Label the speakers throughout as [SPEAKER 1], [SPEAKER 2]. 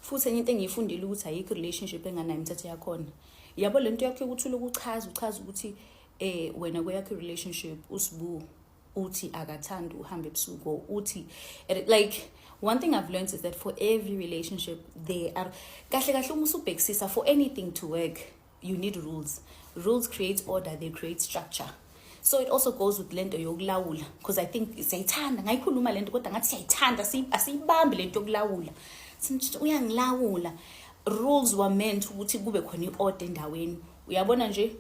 [SPEAKER 1] futhi enye into engiyifundile ukuthi ayikho relationship enganayo imithetho yakhona. Yabo lento yakho ukuthi uchaza ukuthi wena kweyakho relationship usibu uthi akathanda uhambe ebusuku uthi like one thing I've learned is that for every relationship there are kahle uma usubhekisisa for anything to work you need rules. Rules create order, they create structure. So it also goes with lento yokulawula because I think siyayithanda ngayikhuluma lento kodwa ngathi siyayithanda asiyibambi lento yokulawula. Sithi uyangilawula. Rules were meant ukuthi kube khona iorder endaweni. Uyabona nje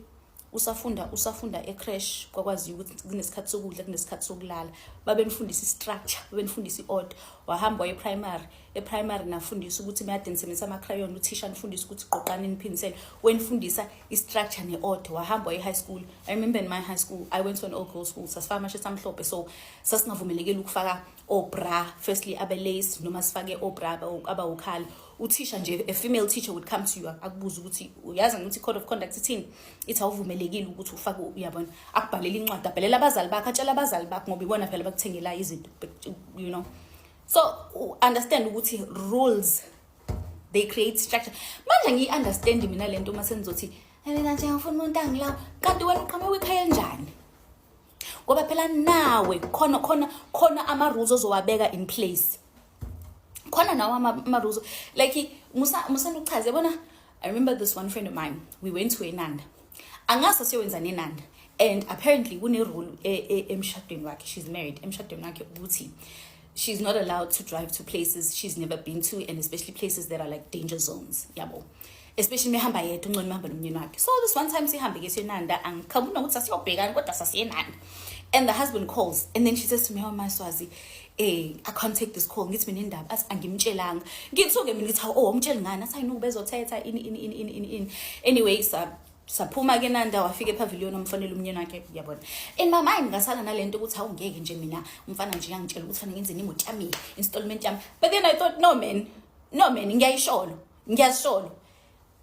[SPEAKER 1] usafunda ecrash kwakwazi ukuthi kunesikhathi sokudla kunesikhathi sokulala babenifundisa istructure babenifundisa iorder wahamba eprimary nafundisa ukuthi mayade nisebenzisa ama crayon uthisha nifundisa ukuthi qoqani niphinisele wenifundisa istructure neorder wahamba high school. I remember in my high school I went to an all girls school sasifaka amashirt amhlophe so sasingavumelekile ukufaka obra firstly abelace noma sifake obra abawukhala uthisha nje a female teacher would come to you akubuza ukuthi uyazi ukuthi code of conduct ithini ithi awuvumelekile ukuthi ufake uyabona akubhalela incwadi abhalela abazali bakhe atshela abazali bakhe ngoba ibona phela bakuthengela izinto you know. So understand ukuthi rules they create structure. Manje ngiunderstand mina lento uma senizothi mina nje ngifuna umuntu angilawo kanti wena uqhame wekhaya njani ngoba phela nawe khona ama rules ozowabeka in place khona nawo ama rules like musana uchaze yabona. I remember this one friend of mine we went to Enanda angasa siyowenza neNanda and apparently kune rule emshadweni wakhe she's married emshadweni wakhe ukuthi she's not allowed to drive to places she's never been to and especially places that are like danger zones yabo especially mehamba yedwa ungcone mehamba nomnyeni wakhe. So this one time sihambe ke seNanda angikhabuna ukuthi asiyobhekana kodwa sasiyenanda and the husband calls and then she says to me, oh my Swazi I can't take this call ngithi mina indaba angimtshelanga ngithuke mina ngithi oh umtshela ngani athi ayino bezothetha in anyway saphuma ke Nanda wafika ePavilion umfanele umnyeni wakhe yabona in my mind ngasala nalento ukuthi awungeke nje mina umfana nje uyangitshela ukuthi fanele ngenze imoto yami installment yami but then I thought no man ngiyasholo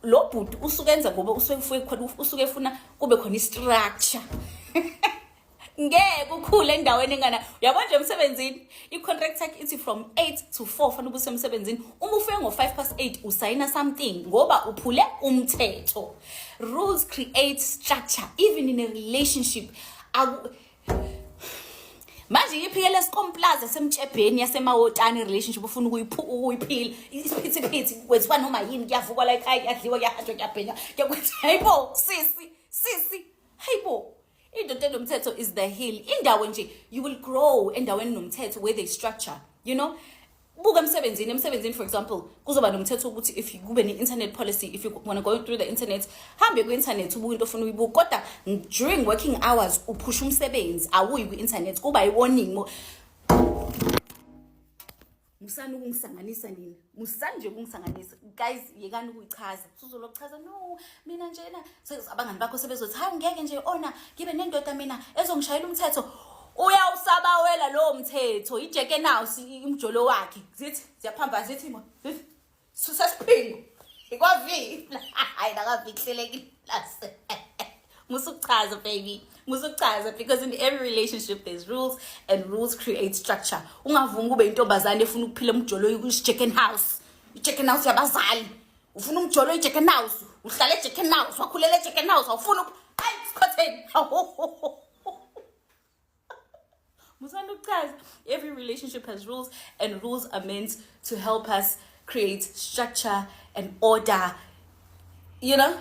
[SPEAKER 1] lo bhuti usukenza ngoba usuke efuna kube khona istructure ngeke ukhule endaweni engana uyabona nje emsebenzini icontract yakhe ithi from 8 to 4 fanele ube semsebenzini uma ufike ngo5:08 usayina something ngoba uphule umthetho. Rules create structure even in a relationship. Manje iphikele esikomplaza semtshebheni yasemawotani relationship ufuna ukuyiphila isiphithiphithi kwethiwa noma yini kuyavuka like ayadliwa kuyahanjwa kuyabhenya kuyakwenza hayibo sisi hayibo indoda enomthetho is the hill. Indawo nje you will grow endaweni nomthetho where they structure you know. Buka emsebenzini for example kuzoba nomthetho ukuthi if kube ne-internet policy if you want to go through the internet hambe ku-internet ubuka into ofuna uyibuka kodwa during working hours uphusha umsebenzi awuyi ku-internet kuba i-warning musani ukungisanganisa nini musani ukungisanganisa guys yekani ukuyichaza sizolokuchaza no mina njena abangani bakho sebezothi hayi ngeke nje ona ngibe nendoda mina ezongishayela umthetho uyawusabawela lo mthetho ijeke nawo imjolo wakhe zithi ziyaphamba zithi mo susasiphingo ikwavila hayi nakavihlelekile musuchaza baby musuchaza because in every relationship there's rules and rules create structure. Ungavunga ube intombazane efuna ukuphila umjolo ichicken house yabazali ufuna umjolo ichicken house uhlala echicken house wakhulela echicken house awufuna hayi sikhotheni every relationship has rules and rules are meant to help us create structure and order you know.